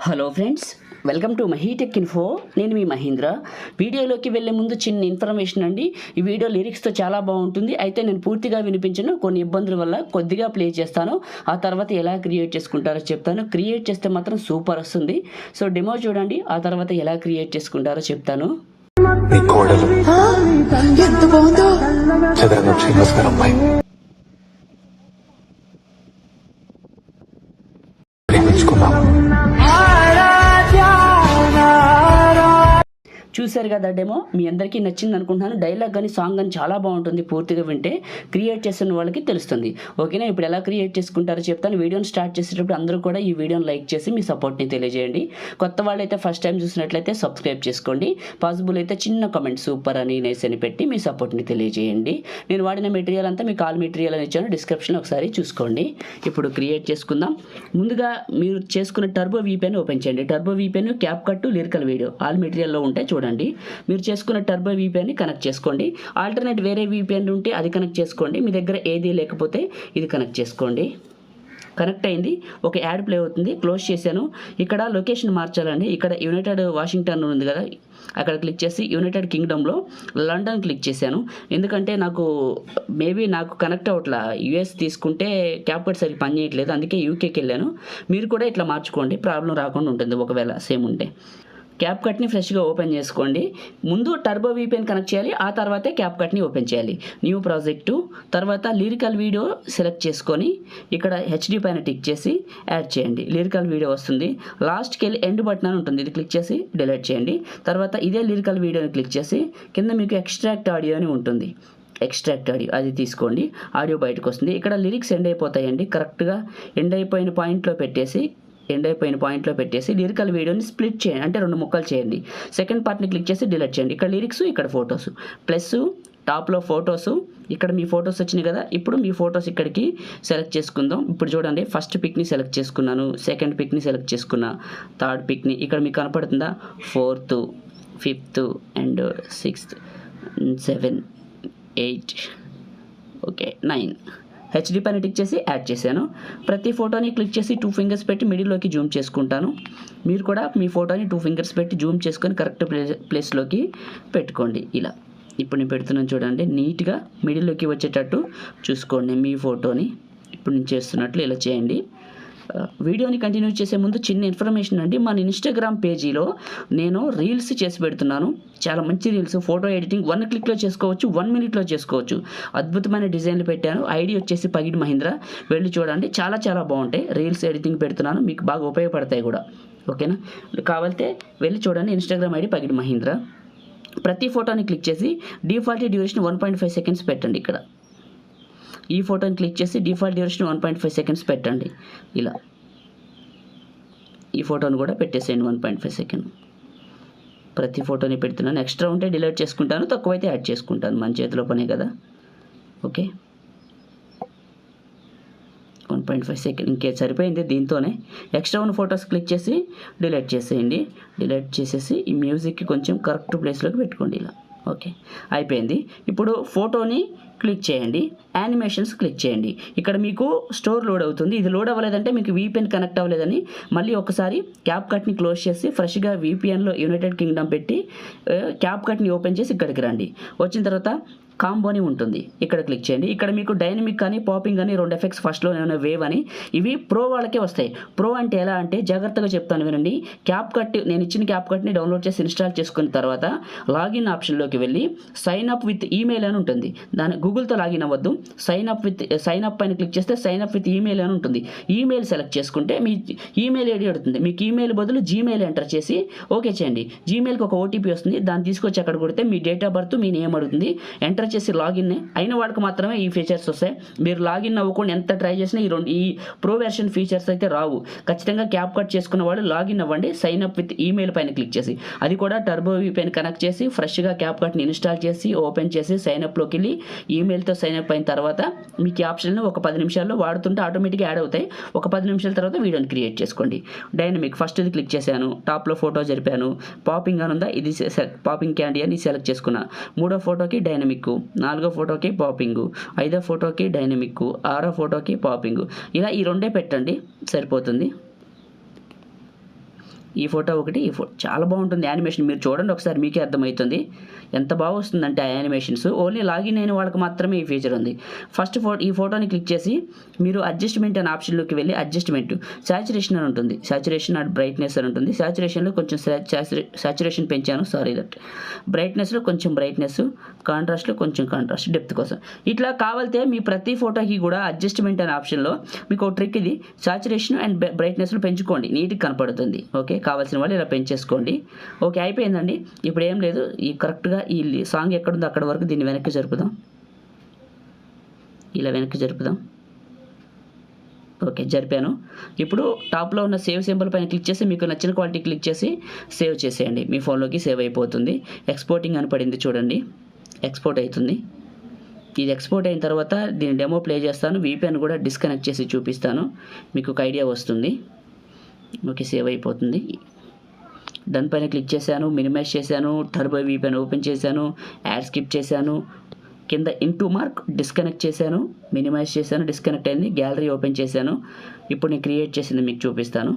Hello friends, welcome to MahiTech info. నేను మీ మహేంద్ర. వీడియోలోకి వెళ్ళే ముందు చిన్న ఇన్ఫర్మేషన్ అండి. ఈ వీడియో లిరిక్స్తో చాలా బాగుంటుంది. అయితే నేను పూర్తిగా వినిపించను, కొన్ని ఇబ్బందుల వల్ల కొద్దిగా ప్లే చేస్తాను. ఆ తర్వాత ఎలా క్రియేట్ చేసుకుంటారో చెప్తాను. క్రియేట్ చేస్తే మాత్రం సూపర్ వస్తుంది. సో డెమో చూడండి, ఆ తర్వాత ఎలా క్రియేట్ చేసుకుంటారో చెప్తాను. నీ కోడలు ఎంత బాగుందో, చదరంగం శ్రీనివాస్ గారు అమ్మాయి. ప్రేమించుకున్నాం. చూశారు కదా డెమో, మీ అందరికీ నచ్చింది అనుకుంటున్నాను. డైలాగ్ కానీ సాంగ్ కానీ చాలా బాగుంటుంది. పూర్తిగా వింటే క్రియేట్ చేస్తున్న వాళ్ళకి తెలుస్తుంది. ఓకేనా? ఇప్పుడు ఎలా క్రియేట్ చేసుకుంటారో చెప్తాను. వీడియోని స్టార్ట్ చేసేటప్పుడు అందరూ కూడా ఈ వీడియోని లైక్ చేసి మీ సపోర్ట్ని తెలియజేయండి. కొత్త వాళ్ళైతే ఫస్ట్ టైం చూసినట్లయితే సబ్స్క్రైబ్ చేసుకోండి. పాసిబుల్ అయితే చిన్న కామెంట్ సూపర్ అని నైస్ అని పెట్టి మీ సపోర్ట్ని తెలియజేయండి. నేను వాడిన మెటీరియల్ అంతా మీకు ఆల్ మెటీరియల్ అని ఇచ్చాను, డిస్క్రిప్షన్లో ఒకసారి చూసుకోండి. ఇప్పుడు క్రియేట్ చేసుకుందాం. ముందుగా మీరు చేసుకున్న టర్బో వీపీఎన్ ఓపెన్ చేయండి. Turbo VPN, CapCut, lyrical video all మెటీరియల్లో ఉంటే చూడండి. మీరు చేసుకున్న టర్బో వీపీఎన్ని కనెక్ట్ చేసుకోండి. ఆల్టర్నేట్ వేరే వీపీఎన్ ఉంటే అది కనెక్ట్ చేసుకోండి. మీ దగ్గర ఏది లేకపోతే ఇది కనెక్ట్ చేసుకోండి. కనెక్ట్ అయింది. ఒక యాడ్ ప్లే అవుతుంది. క్లోజ్ చేశాను. ఇక్కడ లొకేషన్ మార్చాలండి. ఇక్కడ యునైటెడ్ వాషింగ్టన్ ఉంది కదా, అక్కడ క్లిక్ చేసి యునైటెడ్ కింగ్డమ్లో లండన్ క్లిక్ చేశాను. ఎందుకంటే నాకు కనెక్ట్ అవ్వట్లా. యూఎస్ తీసుకుంటే క్యాప్కట్ సరిగ్గా పని చేయట్లేదు, అందుకే యూకేకి వెళ్ళాను. మీరు కూడా ఇట్లా మార్చుకోండి, ప్రాబ్లం రాకుండా ఉంటుంది ఒకవేళ సేమ్ ఉంటే. క్యాప్ కట్ని ఫ్రెష్గా ఓపెన్ చేసుకోండి. ముందు టర్బో వీపీఎన్ కనెక్ట్ చేయాలి, ఆ తర్వాతే క్యాప్ కట్ని ఓపెన్ చేయాలి. న్యూ ప్రాజెక్టు, తర్వాత లిరికల్ వీడియో సెలెక్ట్ చేసుకొని ఇక్కడ హెచ్డి పైన టిక్ చేసి యాడ్ చేయండి. లిరికల్ వీడియో వస్తుంది. లాస్ట్కి వెళ్ళి ఎండ్ బటన్ అని ఉంటుంది, ఇది క్లిక్ చేసి డిలీట్ చేయండి. తర్వాత ఇదే లిరికల్ వీడియోని క్లిక్ చేసి కింద మీకు ఎక్స్ట్రాక్ట్ ఆడియో అని ఉంటుంది, ఎక్స్ట్రాక్ట్ ఆడియో అది తీసుకోండి. ఆడియో బయటకు వస్తుంది. ఇక్కడ లిరిక్స్ ఎండ్ అయిపోతాయండి. కరెక్ట్గా ఎండ్ అయిపోయిన పాయింట్లో పెట్టేసి లిరికల్ వీడియోని స్ప్లిట్ చేయండి, అంటే 2 ముక్కలు చేయండి. సెకండ్ పార్ట్ని క్లిక్ చేసి డిలీట్ చేయండి. ఇక్కడ లిరిక్స్, ఇక్కడ ఫొటోస్, ప్లస్ టాప్లో ఫొటోస్. ఇక్కడ మీ ఫొటోస్ వచ్చినాయి కదా, ఇప్పుడు మీ ఫొటోస్ ఇక్కడికి సెలెక్ట్ చేసుకుందాం. ఇప్పుడు చూడండి, ఫస్ట్ పిక్ని సెలెక్ట్ చేసుకున్నాను, సెకండ్ పిక్ని సెలెక్ట్ చేసుకున్నా, థర్డ్ పిక్ని ఇక్కడ మీకు కనపడుతుందా, 4th, 5th and 6th, 7, 8, okay 9 HD పైన టిక్ చేసి యాడ్ చేశాను. ప్రతి ఫోటోని క్లిక్ చేసి 2 ఫింగర్స్ పెట్టి మిడిల్లోకి జూమ్ చేసుకుంటాను. మీరు కూడా మీ ఫోటోని 2 ఫింగర్స్ పెట్టి జూమ్ చేసుకొని కరెక్ట్ ప్లేస్లోకి పెట్టుకోండి. ఇలా ఇప్పుడు నేను పెడుతున్నాను చూడండి, నీట్గా మిడిల్లోకి వచ్చేటట్టు చూసుకోండి మీ ఫోటోని. ఇప్పుడు నేను చేస్తున్నట్లు ఇలా చేయండి. వీడియోని కంటిన్యూ చేసే ముందు చిన్న ఇన్ఫర్మేషన్ అండి. మన ఇన్స్టాగ్రామ్ పేజీలో నేను రీల్స్ చేసి పెడుతున్నాను. చాలా మంచి రీల్స్, ఫోటో ఎడిటింగ్ 1 క్లిక్లో చేసుకోవచ్చు, 1 మినిట్లో చేసుకోవచ్చు. అద్భుతమైన డిజైన్లు పెట్టాను. ఐడి వచ్చేసి పగిడి మహేంద్ర. వెళ్ళి చూడండి, చాలా చాలా బాగుంటాయి. రీల్స్ ఎడిటింగ్ పెడుతున్నాను, మీకు బాగా ఉపయోగపడతాయి కూడా. ఓకేనా? కావాలంటే వెళ్ళి చూడండి. Instagram ID Pagidi Mahendra. ప్రతి ఫోటోని క్లిక్ చేసి డిఫాల్ట్ డ్యూరేషన్ 1.5 సెకండ్స్ పెట్టండి. ఇక్కడ ఈ ఫోటోని క్లిక్ చేసి డిఫాల్ట్ డ్యూరేషన్ 1.5 సెకండ్స్ పెట్టండి. ఇలా ఈ ఫోటోని కూడా పెట్టేసేయండి 1.5 సెకండ్. ప్రతి ఫోటోని పెడుతున్నాను. ఎక్స్ట్రా ఉంటే డిలీట్ చేసుకుంటాను, తక్కువైతే యాడ్ చేసుకుంటాను. మన చేతిలో పనే కదా. ఓకే, 1.5 సెకండ్ ఇంకే సరిపోయింది. దీంతోనే ఎక్స్ట్రా ఉన్న ఫొటోస్ క్లిక్ చేసి డిలీట్ చేసేయండి. డిలీట్ చేసేసి ఈ మ్యూజిక్కి కొంచెం కరెక్ట్ ప్లేస్లోకి పెట్టుకోండి. ఇలా ఓకే, అయిపోయింది. ఇప్పుడు ఫోటోని క్లిక్ చేయండి, యానిమేషన్స్ క్లిక్ చేయండి. ఇక్కడ మీకు స్టోర్ లోడ్ అవుతుంది. ఇది లోడ్ అవ్వలేదంటే మీకు వీపీఎన్ కనెక్ట్ అవ్వలేదని మళ్ళీ ఒకసారి క్యాప్ కట్ని క్లోజ్ చేసి ఫ్రెష్గా వీపీఎన్లో యునైటెడ్ కింగ్డమ్ పెట్టి క్యాప్ కట్ని ఓపెన్ చేసి ఇక్కడికి రండి. వచ్చిన తర్వాత కాంబోని ఉంటుంది, ఇక్కడ క్లిక్ చేయండి. ఇక్కడ మీకు డైనమిక్ కానీ పాపింగ్ కానీ 2 ఎఫెక్ట్స్, ఫస్ట్లో ఏమైనా వేవ్ అని, ఇవి ప్రో వాళ్ళకే వస్తాయి. ప్రో అంటే ఎలా అంటే జాగ్రత్తగా చెప్తాను వినండి. నేను ఇచ్చిన క్యాప్ కట్ని డౌన్లోడ్ చేసి ఇన్స్టాల్ చేసుకున్న తర్వాత లాగిన్ ఆప్షన్లోకి వెళ్ళి సైన్ అప్ విత్ ఈమెయిల్ అని ఉంటుంది. దాని గూగుల్తో లాగిన్ అవ్వద్దు. సైన్ అప్ పైన క్లిక్ చేస్తే సైన్ అప్ విత్ ఈమెయిల్ అని ఉంటుంది. ఈమెయిల్ సెలెక్ట్ చేసుకుంటే మీ ఈమెయిల్ ఐడి అడుగుతుంది. మీకు ఈమెయిల్ బదులు జీమెయిల్ ఎంటర్ చేసి ఓకే చేయండి. జీమెయిల్కి ఒక ఓటీపీ వస్తుంది, దాన్ని తీసుకొచ్చి అక్కడ కొడితే మీ డేట్ ఆఫ్ బర్త్, మీ నేమ్ అడుగుతుంది. ఎంటర్ చేసి లాగిన్ అయిన వాళ్ళకి మాత్రమే ఈ ఫీచర్స్ వస్తాయి. మీరు లాగిన్ అవ్వకుండా ఎంత ట్రై చేసినా ఈ ప్రో వెర్షన్ ఫీచర్స్ అయితే రావు. ఖచ్చితంగా క్యాప్ కట్ చేసుకున్న వాళ్ళు లాగిన్ అవ్వండి సైన్ అప్ విత్ ఈమెయిల్ పైన క్లిక్ చేసి. అది కూడా టర్బో వీపీఎన్ కనెక్ట్ చేసి ఫ్రెష్గా క్యాప్ కట్ని ఇన్స్టాల్ చేసి ఓపెన్ చేసి సైన్ అప్లోకి వెళ్ళి ఈమెయిల్తో సైన్ అప్ అయిన తర్వాత మీకు ఈ ఆప్షన్లు ఒక 10 నిమిషాల్లో వాడుతుంటే ఆటోమేటిక్గా యాడ్ అవుతాయి. ఒక 10 నిమిషాల తర్వాత వీడియోని క్రియేట్ చేసుకోండి. డైనమిక్ ఫస్ట్ ఇది క్లిక్ చేశాను, టాప్లో ఫోటో జరిపాను. పాపింగ్ అని ఉందా, ఇది పాపింగ్ క్యాండీ అని సెలెక్ట్ చేసుకున్నా. 3వ ఫోటోకి డైనమిక్, 4వ ఫోటోకి పాపింగ్, 5వ ఫోటోకి డైనమిక్, 6వ ఫోటోకి పాపింగ్. ఇలా ఈ 2 పెట్టండి, సరిపోతుంది. ఈ ఫోటో ఒకటి, ఈ ఫోటో చాలా బాగుంటుంది యానిమేషన్. మీరు చూడండి ఒకసారి, మీకే అర్థమవుతుంది ఎంత బాగా వస్తుందంటే ఆ యానిమేషన్స్. ఓన్లీ లాగిన్ అయిన వాళ్ళకి మాత్రమే ఈ ఫీచర్ ఉంది. ఫస్ట్ ఈ ఫోటోని క్లిక్ చేసి మీరు అడ్జస్ట్మెంట్ అనే ఆప్షన్లోకి వెళ్ళి అడ్జస్ట్మెంట్ సాచురేషన్ అని ఉంటుంది, సాచురేషన్ అండ్ బ్రైట్నెస్ అని ఉంటుంది. సాచురేషన్లో కొంచెం సాచురేషన్ పెంచాను, సారీ దట్. బ్రైట్నెస్లో కొంచెం బ్రైట్నెస్, కాంట్రాస్ట్లో కొంచెం కాంట్రాస్ట్, డెప్త్ కోసం. ఇట్లా కావాలితే మీ ప్రతి ఫోటోకి కూడా అడ్జస్ట్మెంట్ అనే ఆప్షన్లో మీకు ఒక ట్రిక్ ఇది, సాచురేషన్ అండ్ బ్రైట్నెస్లో పెంచుకోండి, నీట్గా కనపడుతుంది. ఓకే, కావాల్సిన వాళ్ళు ఇలా పెంచేసుకోండి. ఓకే, అయిపోయిందండి. ఇప్పుడు ఏం లేదు, ఈ కరెక్ట్గా ఈ సాంగ్ ఎక్కడుందో అక్కడ వరకు దీన్ని వెనక్కి జరుపుదాం, ఇలా వెనక్కి జరుపుదాం. ఓకే, జరిపాను. ఇప్పుడు టాప్లో ఉన్న సేవ్ సింబల్ పైన క్లిక్ చేసి మీకు నచ్చిన క్వాలిటీ క్లిక్ చేసి సేవ్ చేసేయండి. మీ ఫోన్లోకి సేవ్ అయిపోతుంది. ఎక్స్పోర్టింగ్ అని పడింది చూడండి, ఎక్స్పోర్ట్ అవుతుంది. ఇది ఎక్స్పోర్ట్ అయిన తర్వాత దీని డెమో ప్లే చేస్తాను, VPN కూడా డిస్కనెక్ట్ చేసి చూపిస్తాను, మీకు ఒక ఐడియా వస్తుంది. ఓకే, సేవ్ అయిపోతుంది. డన్ పైన క్లిక్ చేశాను, మినిమైజ్ చేశాను, టర్బో VPN ఓపెన్ చేశాను, యాడ్ స్కిప్ చేశాను, కింద ఇంటూ మార్క్ డిస్కనెక్ట్ చేశాను, మినిమైజ్ చేశాను, డిస్కనెక్ట్ అయింది, గ్యాలరీ ఓపెన్ చేశాను. ఇప్పుడు నేను క్రియేట్ చేసింది మీకు చూపిస్తాను.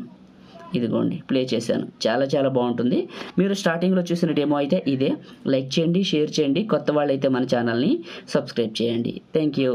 ఇదిగోండి, ప్లే చేశాను. చాలా చాలా బాగుంటుంది. మీరు స్టార్టింగ్లో చూసిన డెమో అయితే ఇదే. లైక్ చేయండి, షేర్ చేయండి, కొత్త వాళ్ళు అయితే మన ఛానల్ని సబ్స్క్రైబ్ చేయండి. Thank you.